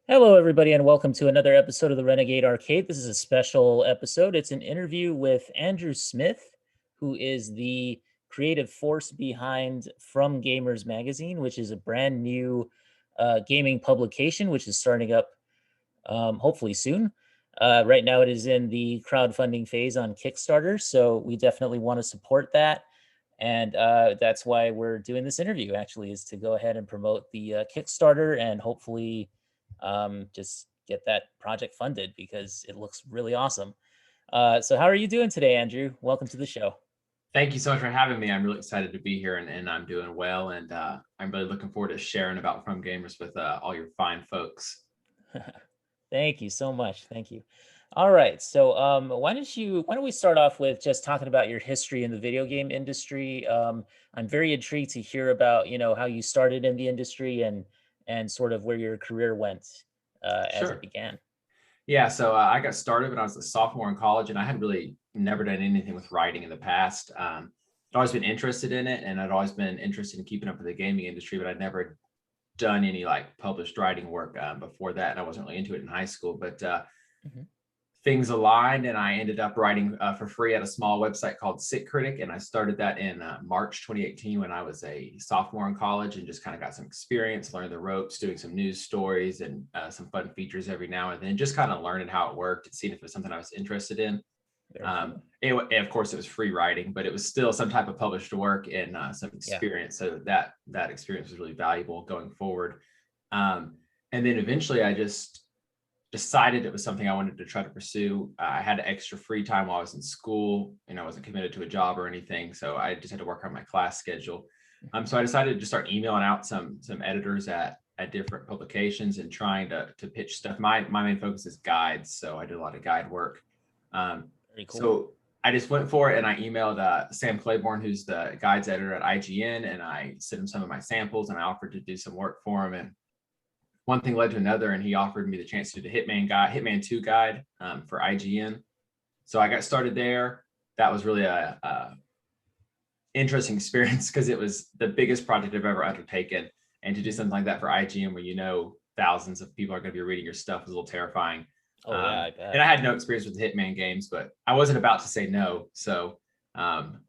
Hello, everybody, and welcome to another episode of the Renegade Arcade. This is a special episode. It's an interview with Andrew Smith, who is the creative force behind From Gamers Magazine, which is a brand new gaming publication, which is starting up hopefully soon. Right now, it is in the crowdfunding phase on Kickstarter, so we definitely want to support that. And that's why we're doing this interview, actually, is to go ahead and promote the Kickstarter and hopefully just get that project funded because it looks really awesome. So, how are you doing today, Andrew? Welcome to the show. Thank you so much for having me. I'm really excited to be here and I'm doing well. And I'm really looking forward to sharing about From Gamers with all your fine folks. Thank you so much. Thank you. All right. So, why don't we start off with just talking about your history in the video game industry? I'm very intrigued to hear about how you started in the industry and sort of where your career went as it Sure. began. Yeah. So I got started when I was a sophomore in college and I had really never done anything with writing in the past. I'd always been interested in it and I'd always been interested in keeping up with the gaming industry, but I'd never done any like published writing work before that. And I wasn't really into it in high school. But Mhm. things aligned and I ended up writing for free at a small website called Sit Critic. And I started that in March 2018 when I was a sophomore in college and just kind of got some experience, learned the ropes, doing some news stories and some fun features every now and then, just kind of learning how it worked and seeing if it was something I was interested in. Very cool. Of course, it was free writing, but it was still some type of published work and some Yeah. experience. So that experience was really valuable going forward. Um, and then eventually I just decided it was something I wanted to try to pursue. I had extra free time while I was in school, and I wasn't committed to a job or anything, so I just had to work on my class schedule. Mhm. So I decided to start emailing out some editors at different publications and trying to pitch stuff. My main focus is guides, so I did a lot of guide work. Um, Very cool. so I just went for it and I emailed Sam Claiborne, who's the guides editor at IGN, and I sent him some of my samples and I offered to do some work for him. And one thing led to another, and he offered me the chance to do the Hitman 2 guide for IGN. So I got started there. That was really a interesting experience because it was the biggest project I've ever undertaken. And to do something like that for IGN, where thousands of people are going to be reading your stuff, is a little terrifying. Oh yeah, I And bet. I had no experience with the Hitman games, but I wasn't about to say no. Um,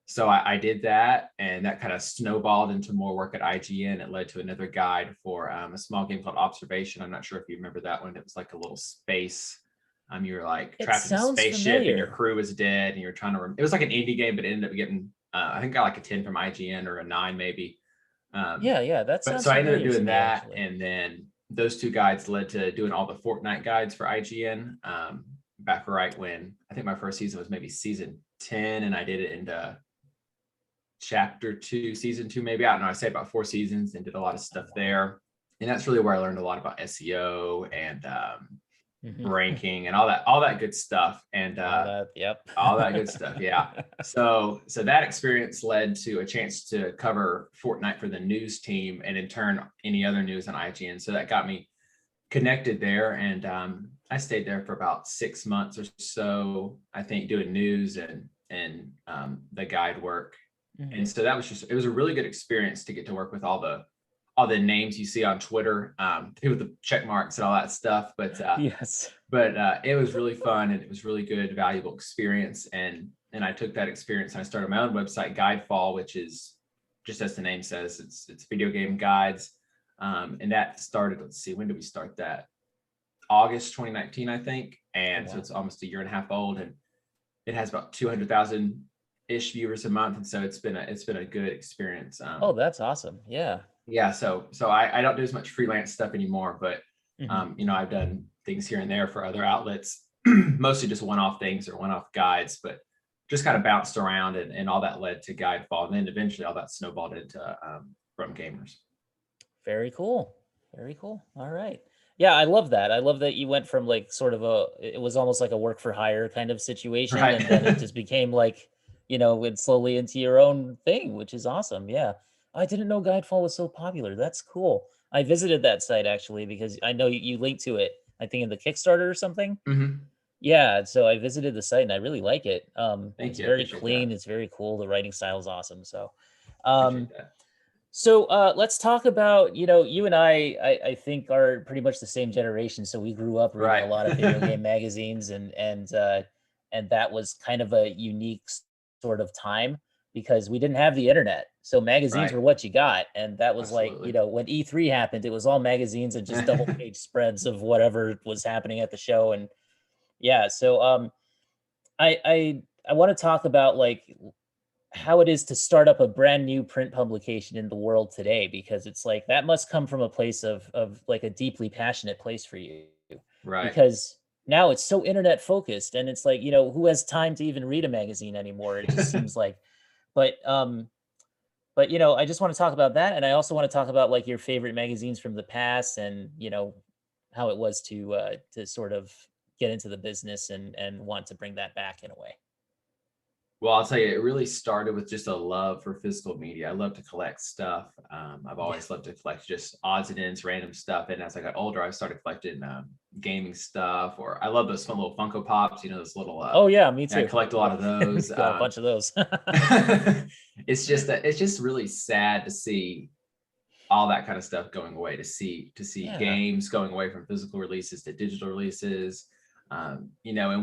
so I did that, and that kind of snowballed into more work at IGN. It led to another guide for a small game called Observation. I'm not sure if you remember that one. It was like a little space. You were like It trapped in a sounds spaceship, and your familiar. crew was dead, and you were trying to. It was like an indie game, but it ended up getting, I think, got like a 10 from IGN or a 9 maybe. Um, Yeah, yeah, that but sounds so I ended up familiar to doing me that, actually. and then those two guides led to doing all the Fortnite guides for IGN. Back right when I think my first season was maybe season 10, and I did it into chapter 2, season 2, maybe. I don't know. I say about 4 seasons and did a lot of Oh stuff wow. there. And that's really where I learned a lot about SEO and Mhm. ranking and all that good stuff. And All that, yep. all that good stuff. Yeah. So that experience led to a chance to cover Fortnite for the news team and in turn any other news on IGN. So that got me connected there. And I stayed there for about 6 months or so, I think, doing news and the guide work. Mhm. And so it was a really good experience to get to work with all the names you see on Twitter, people with the check marks and all that stuff. Yes. But it was really fun and it was really good, valuable experience. And I took that experience and I started my own website, Guidefall, which is just as the name says, it's video game guides. And that started, let's see, when did we start that? August 2019, I think. Oh And so wow. it's almost a year and a half old, and it has about 200,000 ish viewers a month, and so it's been a good experience. Oh, that's awesome. Yeah. Yeah, so I don't do as much freelance stuff anymore, but Mhm. I've done things here and there for other outlets, mostly just one-off things or one-off guides, but just kind of bounced around, and all that led to Guidefall, and then eventually all that snowballed into From Gamers. Very cool. Very cool. All right. Yeah, I love that. I love that you went from like sort of it was almost like a work for hire kind of situation, Right. and then it just became like, went slowly into your own thing, which is awesome. Yeah. I didn't know Guidefall was so popular. That's cool. I visited that site actually because I know you linked to it, I think in the Kickstarter or something. Hmm. Yeah, so I visited the site and I really like it. Thank It's you. I very appreciate that. clean, it's very cool. The writing style is awesome. So, Appreciate um, that. So let's talk about, you and I think are pretty much the same generation. So we grew up reading a Right. lot of video game magazines, and that was kind of a unique sort of time because we didn't have the internet. So magazines Right. were what you got. And that was like, Absolutely. when E3 happened, it was all magazines and just double page spreads of whatever was happening at the show. And yeah, so I want to talk about like how it is to start up a brand new print publication in the world today, because it's like that must come from a place of like a deeply passionate place for you, Right. because now it's so internet focused, and it's like, who has time to even read a magazine anymore? It just seems like. But um but I just want to talk about that, and I also want to talk about like your favorite magazines from the past, and how it was to sort of get into the business and want to bring that back in a way. Well, I'll tell you, it really started with just a love for physical media. I love to collect stuff. I've Yeah. always loved to collect just odds and ends, random stuff. And as I got older, I started collecting gaming stuff, or I love those fun little Funko Pops, those little, Oh yeah, me I too. collect a lot Yep. of those. Got a bunch of those. It's just really sad to see all that kind of stuff going away, to see Yeah. games going away from physical releases to digital releases. And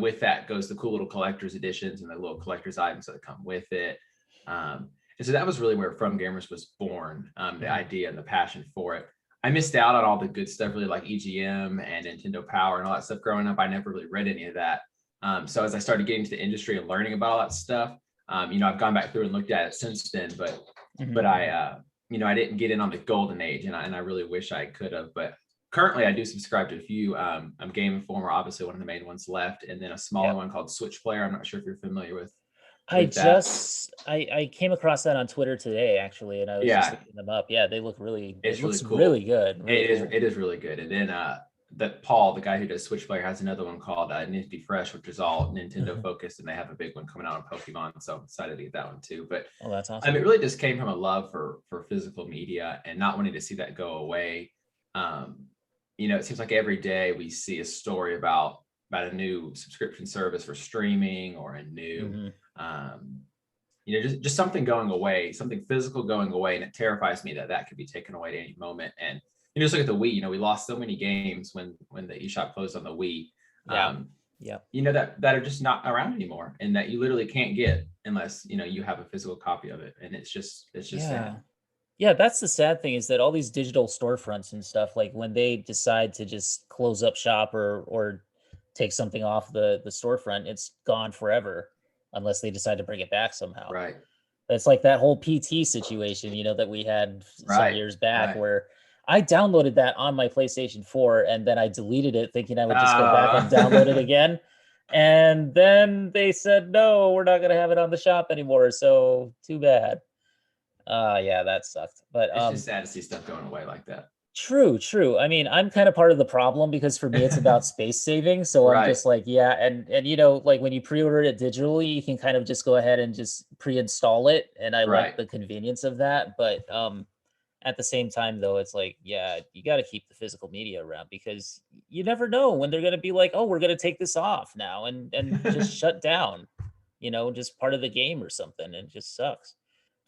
with that goes the cool little collector's editions and the little collector's items that come with it. And so that was really where From Gamers was born, the Mhm. idea and the passion for it. I missed out on all the good stuff, really, like EGM and Nintendo Power and all that stuff growing up. I never really read any of that. So as I started getting to the industry and learning about all that stuff, I've gone back through and looked at it since then, but Mhm. but I didn't get in on the golden age, and I really wish I could have. But currently, I do subscribe to a few. Game Informer, obviously one of the main ones left, and then a smaller Yep. one called Switch Player. I'm not sure if you're familiar with I with that. just I came across that on Twitter today actually, and I was just Yeah, looking them up. Yeah, they look really it it's really looks really cool. good, really It is cool. it is really good. And then that Paul, the guy who does Switch Player, has another one called Nifty Fresh, which is all Nintendo focused, and they have a big one coming out on Pokemon. So I'm excited to get that one too. But Oh, that's I awesome. mean, it really just came from a love for physical media and not wanting to see that go away. Um, it seems like every day we see a story about a new subscription service for streaming, or a new, Mhm. um, just something going away, something physical going away, and it terrifies me that that could be taken away at any moment. And just look at the Wii. We lost so many games when the eShop closed on the Wii. Yeah. Um, Yep. that are just not around anymore, and that you literally can't get unless you have a physical copy of it, and it's just sad. Yeah. Yeah, that's the sad thing, is that all these digital storefronts and stuff, like when they decide to just close up shop or take something off the storefront, it's gone forever unless they decide to bring it back somehow. Right, It's like that whole PT situation, that we had some right, years back, right. where I downloaded that on my PlayStation 4 and then I deleted it thinking I would just go back and download it uh, again. And then they said, no, we're not going to have it on the shop anymore. So too bad. Yeah, that sucked. But it's just sad to see stuff going away like that. true, true. I mean, I'm kind of part of the problem because for me it's about space saving. So I'm Right, just like, yeah, and like when you pre-order it digitally, you can kind of just go ahead and just pre-install it, and I like right. the convenience of that. But at the same time though, it's like, yeah, you got to keep the physical media around because you never know when they're going to be like, "Oh, we're going to take this off now," and just shut down, just part of the game or something. And it just sucks.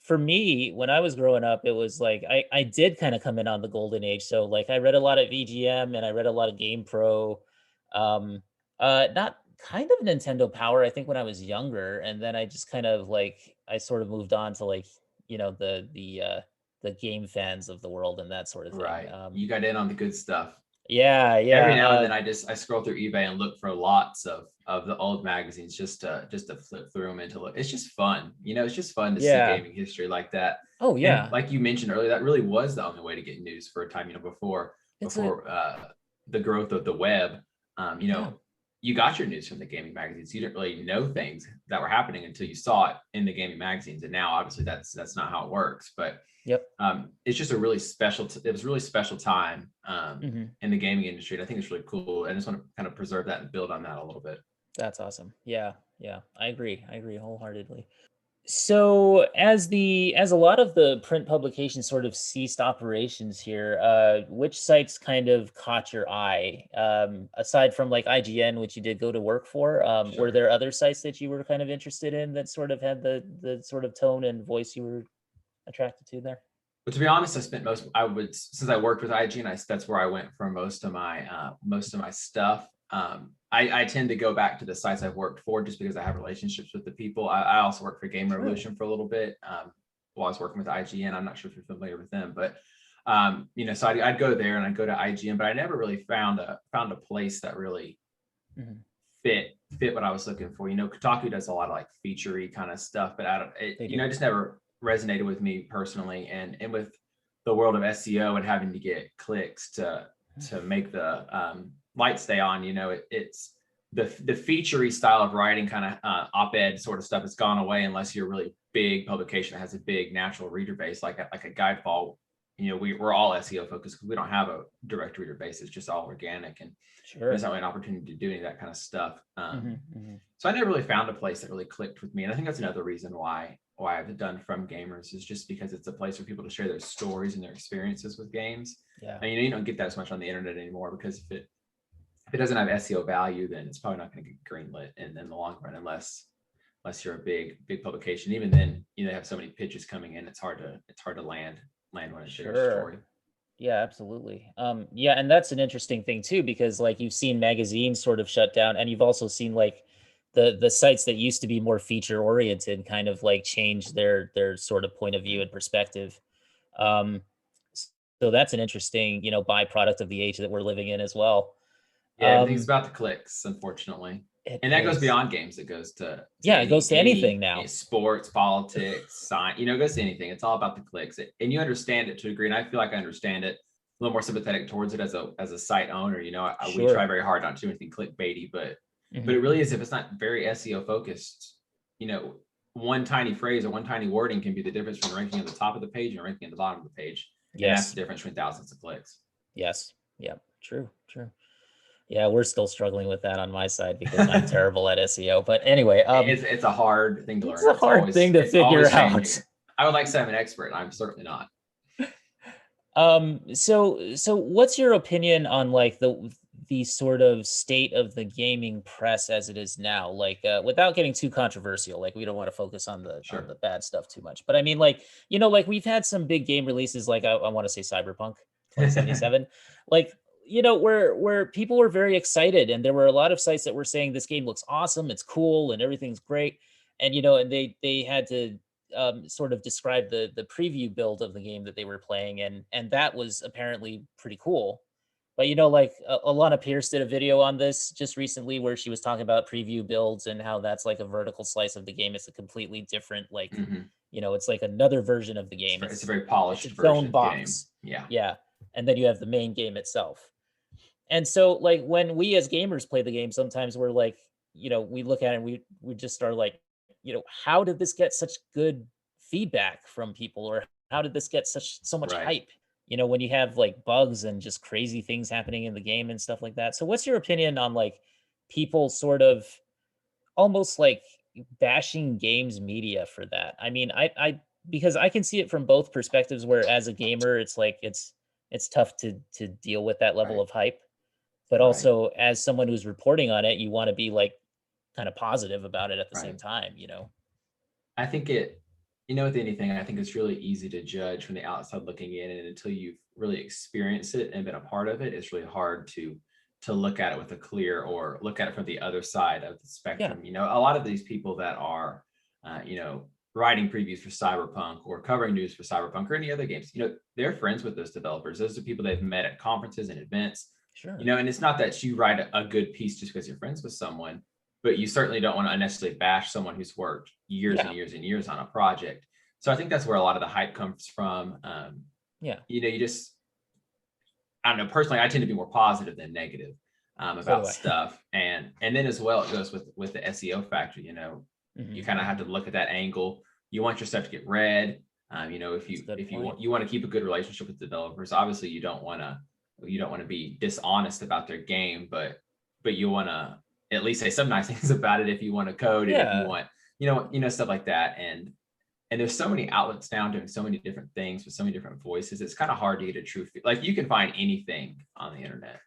For me, when I was growing up, it was like I did kind of come in on the golden age. So like I read a lot of VGM and I read a lot of Game Pro. Um not kind of Nintendo Power, I think, when I was younger, and then I just kind of like I sort of moved on to like, the game fans of the world and that sort of thing. Right. You got in on the good stuff. Yeah, Every yeah. now and then I scroll through eBay and look for lots of the old magazines, just to flip through them and to look. It's just fun. It's just fun to see Yeah. gaming history like that. Oh And yeah. like you mentioned earlier, that really was the only way to get news for a time, before It's a before the growth of the web. yeah. You got your news from the gaming magazines. You didn't really know things that were happening until you saw it in the gaming magazines. And now obviously that's not how it works. But Yep. it's just a really it was a really special time Mhm. in the gaming industry. And I think it's really cool. I just want to kind of preserve that and build on that a little bit. That's awesome. Yeah, yeah. I agree. I agree wholeheartedly. So as a lot of the print publications sort of ceased operations here, which sites kind of caught your eye? Aside from like IGN, which you did go to work for, were Sure. there other sites that you were kind of interested in that sort of had the sort of tone and voice you were attracted to there? But to be honest, since I worked with IGN, that's where I went for most of my stuff. I tend to go back to the sites I've worked for just because I have relationships with the people. I also worked for Game Revolution for a little bit while I was working with IGN. I'm not sure if you're familiar with them, but so I'd go there and I'd go to IGN, but I never really found a place that really Mhm. fit what I was looking for. Kotaku does a lot of like featurey kind of stuff, but it just never resonated with me personally. And with the world of SEO and having to get clicks to make the light stay on, it's the featurey style of writing, kind of op-ed sort of stuff has gone away unless you're a really big publication that has a big natural reader base, like a Guidefall. We're all SEO focused because we don't have a direct reader base. It's just all organic, and there's not really an opportunity to do any of that kind of stuff. So I never really found a place that really clicked with me. And I think that's another reason why I've done From Gamers, is just because it's a place for people to share their stories and their experiences with games. Yeah. And you don't get that as much on the internet anymore, because if it doesn't have SEO value, then it's probably not going to get greenlit in the long run, unless you're a big publication. Even then, they have so many pitches coming in, it's hard to land when it's your story. Yeah, absolutely. Yeah, and that's an interesting thing too, because like you've seen magazines sort of shut down, and you've also seen like the sites that used to be more feature oriented kind of like change their sort of point of view and perspective. Um, so that's an interesting, byproduct of the age that we're living in as well. Yeah, everything's about the clicks, unfortunately. And that goes beyond games. It goes to it goes to anything now. Sports, politics, science, it goes to anything. It's all about the clicks. And you understand it to a degree. And I feel like I understand it, a little more sympathetic towards it as a site owner. We try very hard not to do anything clickbaity, but it really is, if it's not very SEO focused, one tiny phrase or one tiny wording can be the difference between ranking at the top of the page and ranking at the bottom of the page. Yes. And that's the difference between thousands of clicks. Yes. Yeah. True. Yeah, we're still struggling with that on my side because I'm terrible at SEO. But anyway, it's a hard thing to learn. It's a hard thing to figure out. I would like to say I'm an expert. I'm certainly not. So what's your opinion on like the sort of state of the gaming press as it is now? Like, without getting too controversial, like we don't want to focus on the bad stuff too much. But I mean, like, like we've had some big game releases, like I want to say Cyberpunk 2077, like. Where people were very excited, and there were a lot of sites that were saying this game looks awesome, it's cool, and everything's great. And and they had to sort of describe the preview build of the game that they were playing, and that was apparently pretty cool. But like Alana Pierce did a video on this just recently where she was talking about preview builds and how that's like a vertical slice of the game. It's a completely different, like it's like another version of the game. It's a very polished version of the game. Yeah. And then you have the main game itself. And so like when we as gamers play the game, sometimes we're like, we look at it and we just start like, how did this get such good feedback from people? Or how did this get so much hype? When you have like bugs and just crazy things happening in the game and stuff like that. So what's your opinion on like people sort of almost like bashing games media for that? I mean, I because I can see it from both perspectives, where as a gamer, it's like it's tough to deal with that level of hype. But also as someone who's reporting on it, you want to be like kind of positive about it at the same time, I think with anything, I think it's really easy to judge from the outside looking in, and until you've really experienced it and been a part of it, it's really hard to look at it with a clear, or look at it from the other side of the spectrum. A lot of these people that are, writing previews for Cyberpunk or covering news for Cyberpunk or any other games, they're friends with those developers. Those are people they've met at conferences and events. Sure. And it's not that you write a good piece just because you're friends with someone, but you certainly don't want to unnecessarily bash someone who's worked years and years and years on a project. So I think that's where a lot of the hype comes from. You just, I don't know, personally, I tend to be more positive than negative about stuff. And then as well, it goes with the SEO factor. You kind of have to look at that angle. You want your stuff to get read. If you want to keep a good relationship with developers, obviously you don't want to be dishonest about their game, but you want to at least say some nice things about it if you want to code, and if you want, stuff like that. And there's so many outlets now doing so many different things with so many different voices. It's kind of hard to get a true like you can find anything on the internet.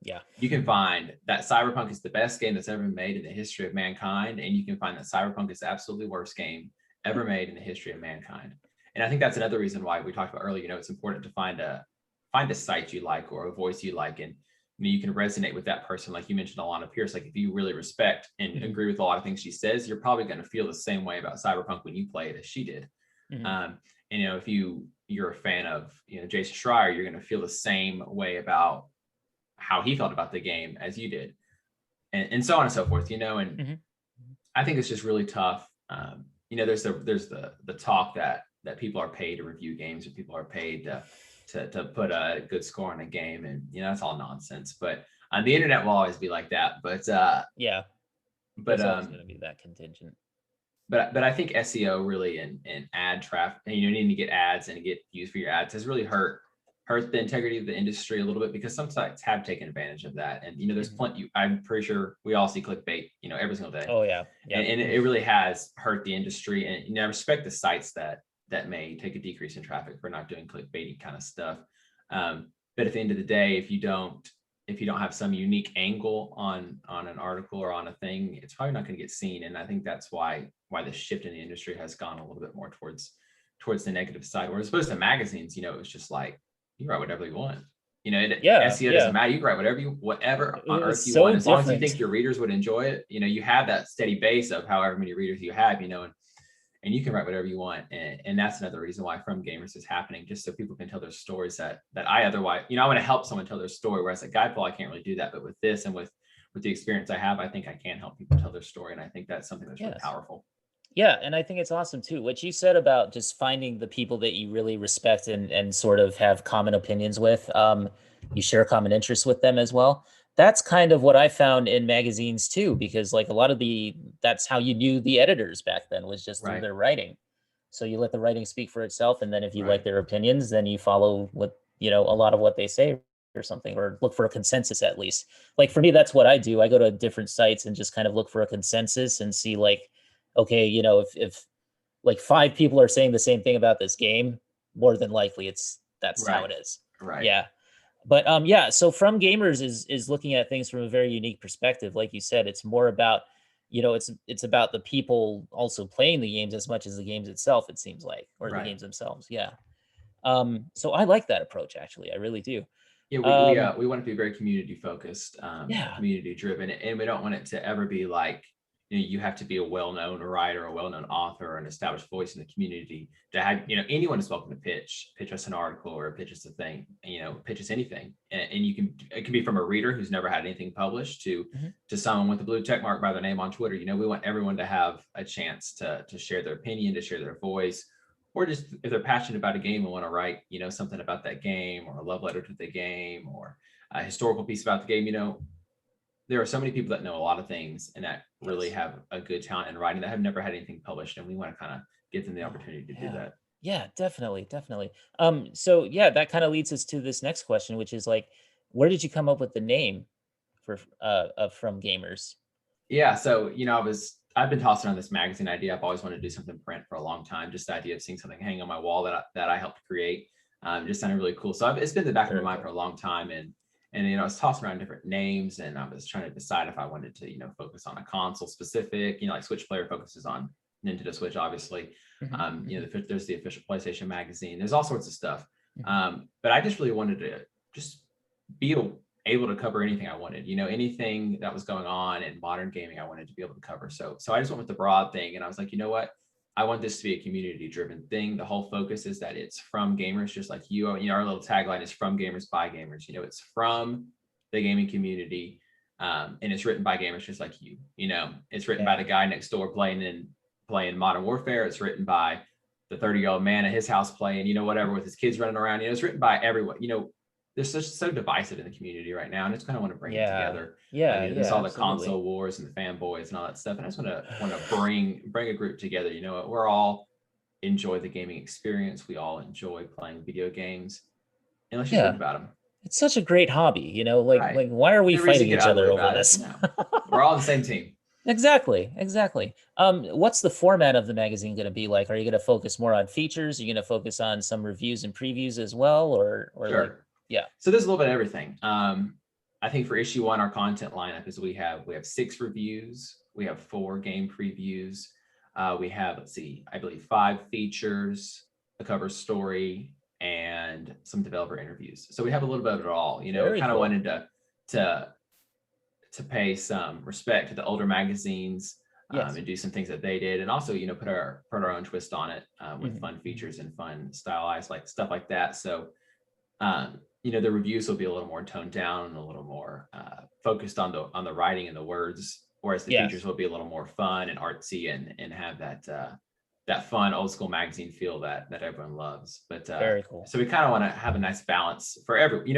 Yeah. You can find that Cyberpunk is the best game that's ever been made in the history of mankind, and you can find that Cyberpunk is the absolutely worst game ever made in the history of mankind. And I think that's another reason why we talked about earlier, it's important to find a site you like or a voice you like. And you can resonate with that person. Like you mentioned, Alana Pierce, like if you really respect and agree with a lot of things she says, you're probably going to feel the same way about Cyberpunk when you play it as she did. And if you're a fan of Jason Schreier, you're going to feel the same way about how he felt about the game as you did, and so on and so forth. And I think it's just really tough. There's the talk that people are paid to review games, or people are paid to put a good score on a game, and that's all nonsense. But the internet will always be like that. But yeah, but always going to be that contingent. But I think SEO really and ad traffic, and needing to get ads and get views for your ads has really hurt the integrity of the industry a little bit, because some sites have taken advantage of that. And there's plenty. I'm pretty sure we all see clickbait, every single day. Oh yeah, and it really has hurt the industry. And I respect the sites that may take a decrease in traffic for not doing clickbaity kind of stuff. But at the end of the day, if you don't have some unique angle on an article or on a thing, it's probably not going to get seen. And I think that's why the shift in the industry has gone a little bit more towards the negative side. Whereas opposed to magazines, it was just like, you write whatever you want. SEO doesn't matter. You can write whatever on earth you want, as long as you think your readers would enjoy it. You have that steady base of however many readers you have, and you can write whatever you want. And that's another reason why From Gamers is happening, just so people can tell their stories that I otherwise, I want to help someone tell their story. Whereas at Guideful, I can't really do that. But with this and with the experience I have, I think I can help people tell their story. And I think that's something that's really powerful. Yeah, and I think it's awesome too. What you said about just finding the people that you really respect and sort of have common opinions with, you share common interests with them as well. That's kind of what I found in magazines too, because like a lot of that's how you knew the editors back then, was just through their writing. So you let the writing speak for itself, and then if you like their opinions, then you follow what a lot of what they say or something, or look for a consensus at least. Like for me, that's what I do. I go to different sites and just kind of look for a consensus and see like, okay, if like 5 people are saying the same thing about this game, more than likely that's how it is. Right. Yeah. But yeah, so From Gamers is looking at things from a very unique perspective. Like you said, it's more about, it's about the people also playing the games as much as the games itself, it seems like, or the games themselves. Yeah. So I like that approach, actually. I really do. Yeah, we want to be very community focused, Yeah. community driven, and we don't want it to ever be like, you have to be a well-known writer, a well-known author, or an established voice in the community to have, anyone is welcome to pitch us an article or pitch us a thing, pitch us anything. And it can be from a reader who's never had anything published to someone with a blue check mark by their name on Twitter. We want everyone to have a chance to share their opinion, to share their voice, or just if they're passionate about a game and want to write, something about that game, or a love letter to the game, or a historical piece about the game. There are so many people that know a lot of things and that really have a good talent in writing that have never had anything published, and we want to kind of give them the opportunity to do that. Yeah, definitely. So yeah, that kind of leads us to this next question, which is like, where did you come up with the name for of From Gamers? Yeah, so I've been tossing around this magazine idea. I've always wanted to do something print for a long time. Just the idea of seeing something hang on my wall that I helped create just sounded really cool. So it's been in the back of my mind for a long time, and I was tossing around different names, and I was trying to decide if I wanted to focus on a console specific. Like Switch Player focuses on Nintendo Switch, obviously. There's the official PlayStation magazine. There's all sorts of stuff. But I just really wanted to just be able to cover anything I wanted. Anything that was going on in modern gaming, I wanted to be able to cover. So I just went with the broad thing, and I was like, you know what? I want this to be a community-driven thing. The whole focus is that it's from gamers, just like you. Our little tagline is "From Gamers by Gamers." It's from the gaming community, and it's written by gamers just like you. It's written by the guy next door playing Modern Warfare. It's written by the 30-year-old man at his house playing, whatever, with his kids running around. It's written by everyone. There's just so divisive in the community right now, and I just kind of want to bring it together. There's all the console wars and the fanboys and all that stuff, and I just want to bring a group together. We're all enjoy the gaming experience. We all enjoy playing video games, and let's just talk about them. It's such a great hobby, like why are we fighting each other over this? We're all on the same team. Exactly. What's the format of the magazine going to be like? Are you going to focus more on features? Are you going to focus on some reviews and previews as well, or sure. Yeah. So there's a little bit of everything. I think for issue 1, our content lineup is we have 6 reviews. We have 4 game previews. We have, I believe 5 features, a cover story, and some developer interviews. So we have a little bit of it all. You know, Very kind of cool. wanted to to pay some respect to the older magazines, Yes. and do some things that they did, and also, you know, put our own twist on it, with Mhm. fun features and fun stylized like stuff like that. So, you know, the reviews will be a little more toned down and a little more focused on the writing and the words, whereas the features Yes. will be a little more fun and artsy and have that that fun old school magazine feel that everyone loves. But Very cool. so we kind of want to have a nice balance for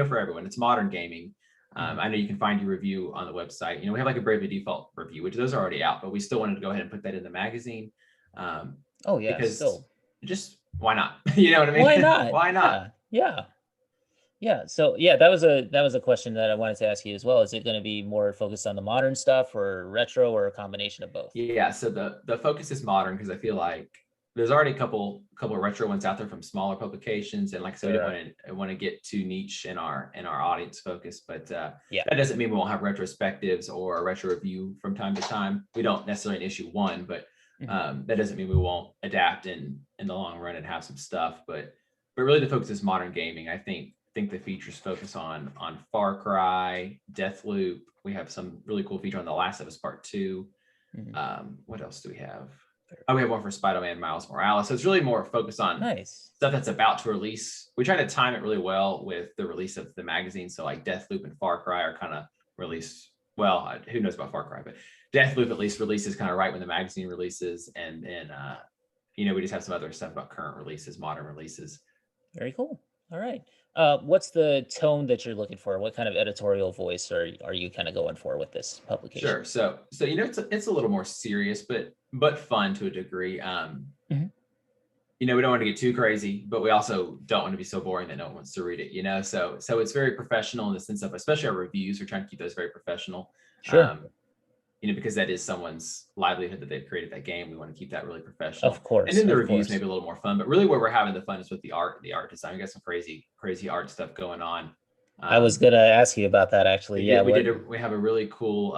for everyone. It's modern gaming. Mhm. I know you can find your review on the website. You know, we have like a Bravely Default review, which those are already out, but we still wanted to go ahead and put that in the magazine, Oh yeah, because still. just why not? You know what I Why mean? not? Why not? Yeah. Yeah. Yeah. So yeah, that was a question that I wanted to ask you as well. Is it going to be more focused on the modern stuff or retro or a combination of both? Yeah, so the focus is modern because I feel like there's already a couple of retro ones out there from smaller publications, and like I said, we There didn't are. want to get too niche in our audience focus, but Yeah. that doesn't mean we won't have retrospectives or a retro review from time to time. We don't necessarily in issue one, but Mhm. that doesn't mean we won't adapt in the long run and have some stuff. But really, the focus is modern gaming. I think the features focus on Far Cry, Deathloop. We have some really cool feature on The Last of Us Part Two. Mhm. What else do we have? Very Oh, we have cool. one for Spider-Man Miles Morales. So it's really more focused on Nice. stuff that's about to release. We try to time it really well with the release of the magazine. So like Deathloop and Far Cry are kind of released. Well, who knows about Far Cry, but Deathloop at least releases kind of right when the magazine releases, and then you know, we just have some other stuff about current releases, modern releases. Very cool. All right. What's the tone that you're looking for? What kind of editorial voice are you kind of going for with this publication? Sure. So you know, it's a little more serious, but fun to a degree. Mhm. You know, we don't want to get too crazy, but we also don't want to be so boring that no one wants to read it, you know? So it's very professional in the sense of, especially our reviews, we're trying to keep those very professional. Sure. Um, you know, because that is someone's livelihood that they've created that game. We want to keep that really Of professional. And course. then the Of reviews course. maybe a little more fun, but really where we're having the fun is with the art design. We got some crazy art stuff going on. I was Um, gonna ask you about that actually. Yeah. What? we have a really cool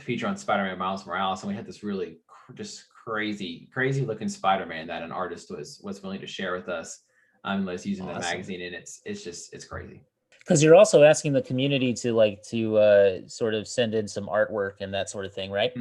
feature on Spider-Man Miles Morales, and we had this really just crazy looking Spider-Man that an artist was willing to share with us, and was using the Awesome. magazine, and it's crazy. Because you're also asking the community to sort of send in some artwork and that sort of thing, right?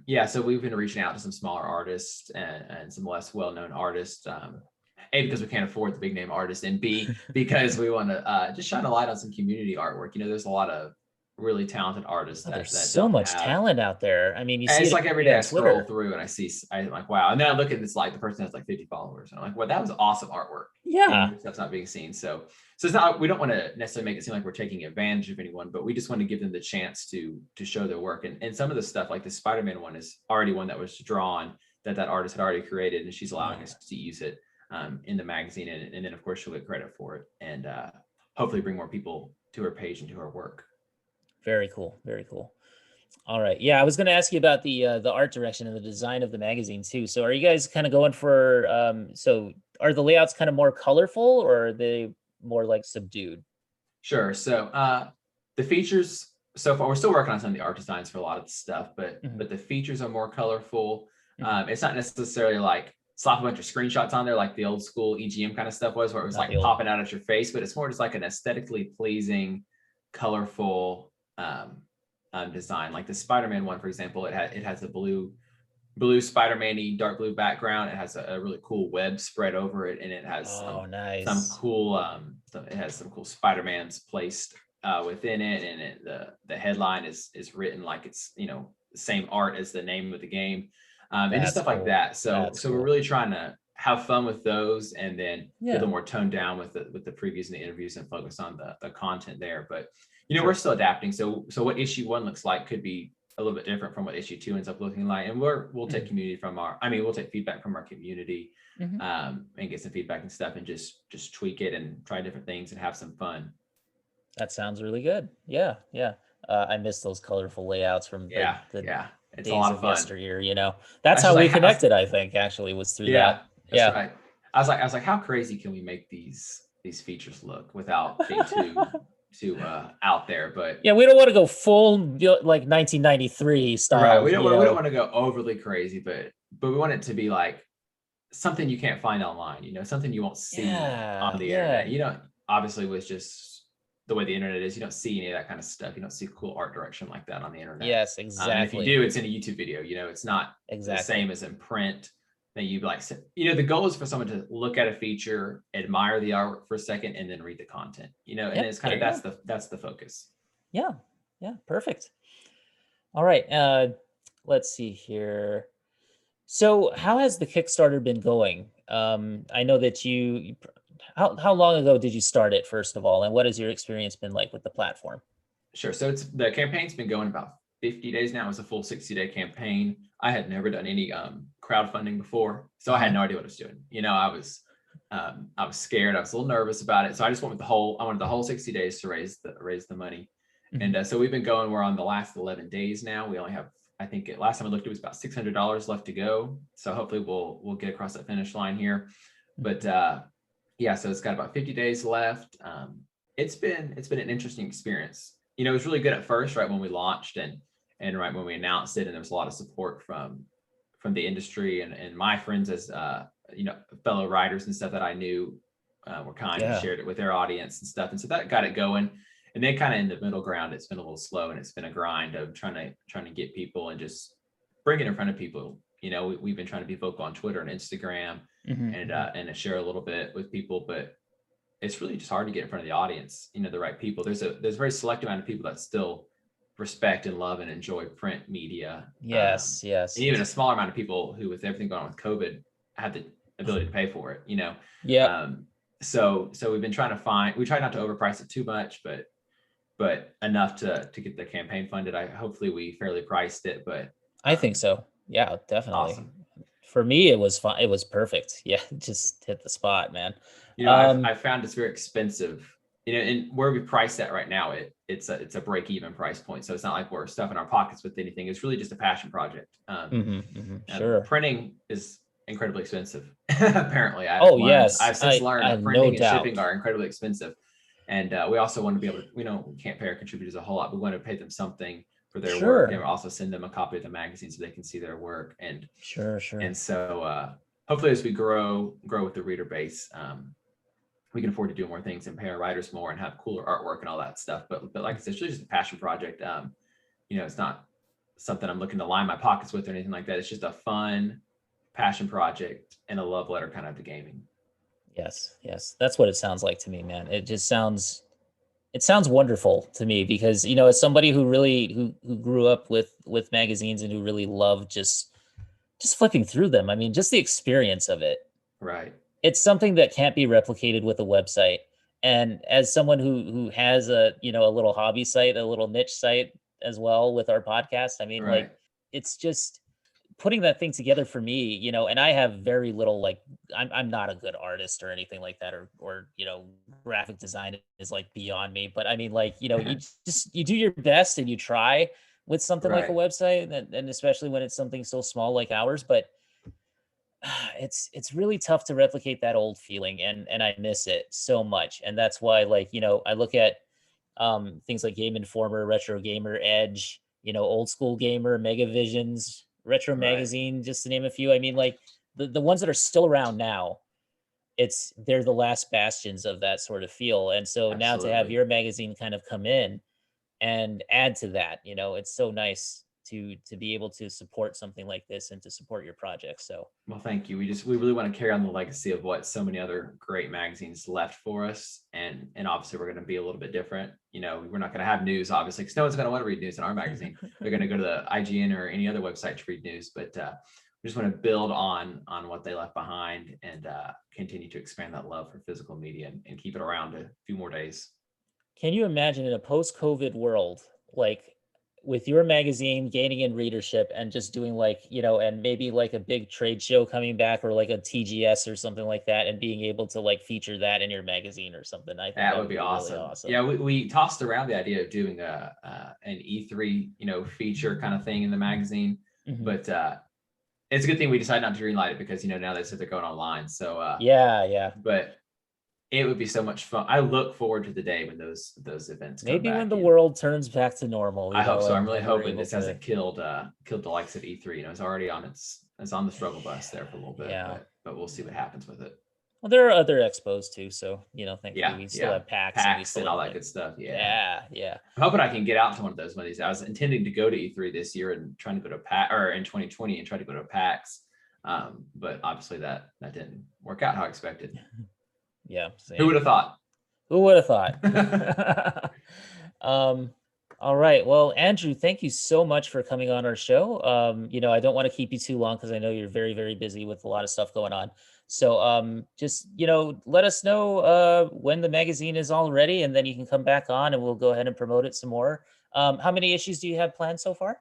Yeah, so we've been reaching out to some smaller artists and some less well-known artists. A, because we can't afford the big name artists, and B, because we want to just shine a light on some community artwork. You know, there's a lot of really talented artists Oh, there's that so don't much have. talent out there. I mean, you And see it's it like every every day day on I scroll Twitter. through and I'm like, wow. And then I look at this, like the person has like 50 followers. And I'm like, well, that was awesome artwork. And Yeah. that's not being seen. So it's not, we don't want to necessarily make it seem like we're taking advantage of anyone, but we just want to give them the chance to show their work. And some of the stuff, like the Spider-Man one, is already one that was drawn that artist had already created, and she's allowing Yeah. us to use it in the magazine. And then of course she'll get credit for it, and hopefully bring more people to her page and to her work. Very cool. Very cool. All right. Yeah, I was going to ask you about the art direction and the design of the magazine too. So, are you guys kind of going for so are the layouts kind of more colorful or are they more like subdued? Sure. So the features so far, we're still working on some of the art designs for a lot of the stuff, Mhm. but the features are more colorful. Mhm. It's not necessarily like slap a bunch of screenshots on there like the old school EGM kind of stuff was, where it was Not the like old. popping out at your face, but it's more just like an aesthetically pleasing, colorful design. Like the Spider-Man one, for example, it has a blue Spider-Man-y dark blue background. It has a really cool web spread over it, and it has Oh, some nice. cool it has some cool Spider-Mans placed within it, and the headline is written like it's, you know, the same art as the name of the game, and just That's stuff like cool. that. So That's we're cool. really trying to have fun with those, and then be a Yeah, little more toned down with the previews and the interviews, and focus on the content there. But you know, we're sure. still adapting. So what issue one looks like could be a little bit different from what issue two ends up looking like. And we'll take Mhm. community from we'll take feedback from our community, Mhm. and get some feedback and stuff, and just tweak it and try different things and have some fun. That sounds really good. Yeah, yeah. I miss those colorful layouts from Yeah, the yeah, it's a days lot of of fun. yesteryear, you know. That's I was how we like, connected, I think, actually, was through yeah, that. that's Yeah. right. I was like, how crazy can we make these features look without being too out there? But Yeah, we don't want to go full like 1993 right, style, we don't want to go overly crazy, but we want it to be like something you can't find online, something you won't see on Yeah, the internet. yeah. Obviously with just the way the internet is, you don't see any of that kind of stuff. You don't see cool art direction like that on the internet. Yes, And if you exactly. do, it's in a YouTube video. It's not the Exactly. same as in print. That you like, the goal is for someone to look at a feature, admire the art for a second, and then read the content. And Yep, it's kind there of you go. that's the focus. Yeah. Yeah, perfect. All right. Let's see here. So, how has the Kickstarter been going? I know that how long ago did you start it, first of all, and what has your experience been like with the platform? Sure. So the campaign's been going about 50 days now. It's a full 60-day campaign. I had never done any crowdfunding before, so I had Mhm. no idea what I was doing. I was scared. I was a little nervous about it. So I just went with I wanted the whole 60 days to raise the money. Mhm. And so we've been going. We're on the last 11 days now. We only have, I think, last time I looked, it was about $600 left to go. So hopefully we'll get across that finish line here. But Mhm. yeah, so it's got about 50 days left. It's been an interesting experience. It was really good at first, right when we launched and right when we announced it, and there was a lot of support from the industry and my friends as fellow writers and stuff that I knew were kind and Yeah. shared it with their audience and stuff, and so that got it going. And then kind of in the middle ground, it's been a little slow, and it's been a grind of trying to get people and just bring it in front of people. We've been trying to be vocal on Twitter and Instagram Mhm. Mhm. and to share a little bit with people, but it's really just hard to get in front of the audience, the right people. There's a very select amount of people that still respect and love and enjoy print media. Yes, And yes. even a smaller amount of people who, with everything going on with COVID, have the ability to pay for it. Yep. Um, so we've been trying to we try not to overprice it too much, but enough to get the campaign funded. Hopefully we fairly priced it, but I think so. Yeah, definitely. awesome. For me, it was fine. It was perfect. Yeah, just hit the spot, man. I've Um, found it's very expensive. And where we price that right now, it's a break even price point. So it's not like we're stuffing our pockets with anything. It's really just a passion project. mhm, mhm, sure. Printing is incredibly expensive. Apparently, Oh, yes. I've since learned I that no printing and shipping doubt. are incredibly expensive. And we also want to be able to, we can't pay our contributors a whole lot. We want to pay them something for their work, and Sure. also send them a copy of the magazine so they can see their work. Sure, sure. And so hopefully as we grow with the reader base, we can afford to do more things and pay our writers more and have cooler artwork and all that stuff. But like I said, it's really just a passion project. It's not something I'm looking to line my pockets with or anything like that. It's just a fun passion project and a love letter kind of to gaming. Yes, yes. That's what it sounds like to me, man. It sounds wonderful to me because, as somebody who really who grew up with magazines and who really loved just flipping through them. I mean, just the experience of it. Right. It's something that can't be replicated with a website. And as someone who has a little hobby site, a little niche site as well with our podcast, I mean, like, Right. it's just putting that thing together for me, and I have very little, like, I'm not a good artist or anything like that, or graphic design is like beyond me. But I mean, like, you do your best and you try with something like a Right. website, and especially when it's something so small like ours. But it's really tough to replicate that old feeling, and I miss it so much. And that's why, like, I look at things like Game Informer, Retro Gamer, Edge, Old School Gamer, Megavisions, Retro Right. Magazine, just to name a few. I mean, like, the ones that are still around now, they're the last bastions of that sort of feel. And so now to have Absolutely. your magazine kind of come in and add to that, it's so nice to be able to support something like this and to support your project. So Well, thank you. We really want to carry on the legacy of what so many other great magazines left for us, and obviously we're going to be a little bit different. We're not going to have news, obviously, because no one's going to want to read news in our magazine. They're going to go to the IGN or any other website to read news, but we just want to build on what they left behind and continue to expand that love for physical media and keep it around a few more days. can you imagine in a post-COVID world, like, with your magazine gaining in readership and just doing, like, and maybe like a big trade show coming back or like a TGS or something like that, and being able to like feature that in your magazine or something? I think That that would would be be really awesome. awesome. Yeah, we tossed around the idea of doing an E3, feature kind of thing in the magazine, Mhm. but it's a good thing we decided not to greenlight it because now they said they're going online. So, Yeah, yeah. but it would be so much fun. I look forward to the day when those events come Maybe when back the in. world turns back to normal, I hope so. I'm really and we're hoping able this to. hasn't killed the likes of E3. It's already on it's on the struggle bus there for a little bit, Yeah. but but we'll see what happens with it. Well, there are other expos too, so thankfully Yeah, we still have PAX, and we PAX still and all have that good stuff. yeah. I'm hoping I can get out to one of those one of these. I was intending to go to E3 this year and trying to go to PAX, or in 2020 and try to go to PAX. But obviously that didn't work out how expected. Yeah. Who would have thought? Who would have thought? All right. Well, Andrew, thank you so much for coming on our show. I don't want to keep you too long because I know you're very, very busy with a lot of stuff going on. So just, let us know when the magazine is all ready, and then you can come back on and we'll go ahead and promote it some more. How many issues do you have planned so far?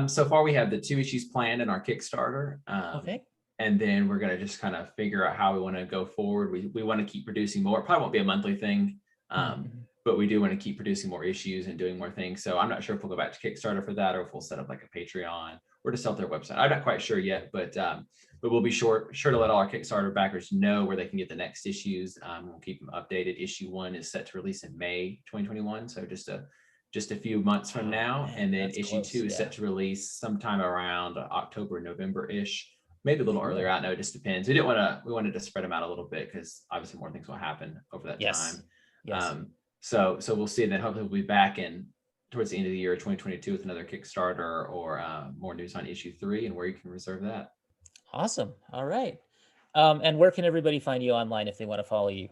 So far we have the 2 issues planned in our Kickstarter. Okay. And then we're going to just kind of figure out how we want to go forward. We want to keep producing more. It probably won't be a monthly thing, but we do want to keep producing more issues and doing more things. So I'm not sure if we'll go back to Kickstarter for that, or if we'll set up like a Patreon or just sell their website. I'm not quite sure yet, but we'll be sure to let all our Kickstarter backers know where they can get the next issues. We'll keep them updated. Issue 1 is set to release in May 2021, so just a few months from now. Man, and then that's issue close, 2 is set to release sometime around October, November-ish. Maybe a little earlier. I don't know. It just depends. We wanted to spread them out a little bit because obviously more things will happen over that time. Yes. So we'll see. And then hopefully we'll be back in towards the end of the year, 2022, with another Kickstarter or more news on issue 3 and where you can reserve that. Awesome. All right. And where can everybody find you online if they want to follow you?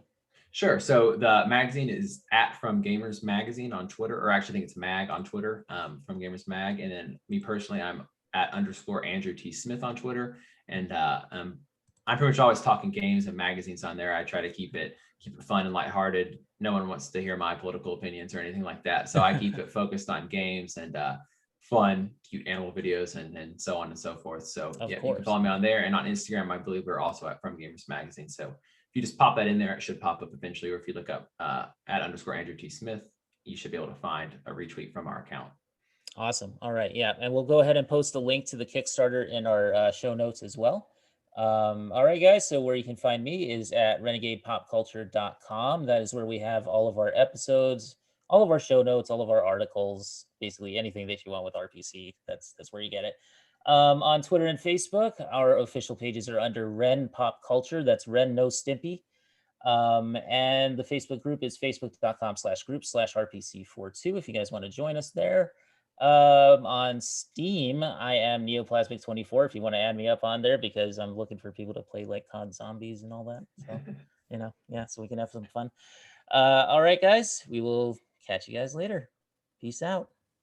Sure. So the magazine is at From Gamers Magazine on Twitter, or actually I think it's Mag on Twitter, From Gamers Mag. And then me personally, I'm at _ Andrew T. Smith on Twitter. And I'm pretty much always talking games and magazines on there. I try to keep it fun and lighthearted. No one wants to hear my political opinions or anything like that. So I keep it focused on games and fun, cute animal videos and so on and so forth. So you can follow me on there. And on Instagram, I believe we're also at From Gamers Magazine. So if you just pop that in there, it should pop up eventually. Or if you look up at _ Andrew T. Smith, you should be able to find a retweet from our account. Awesome. All right. Yeah. And we'll go ahead and post a link to the Kickstarter in our show notes as well. All right, guys. So where you can find me is at renegadepopculture.com. That is where we have all of our episodes, all of our show notes, all of our articles, basically anything that you want with RPC. That's where you get it. On Twitter and Facebook, our official pages are under Ren Pop Culture. That's Ren No Stimpy. And the Facebook group is facebook.com/group/RPC42 if you guys want to join us there. On Steam, I am Neoplasmic24 if you want to add me up on there, because I'm looking for people to play like COD Zombies and all that. So, so we can have some fun. All right, guys, we will catch you guys later. Peace out.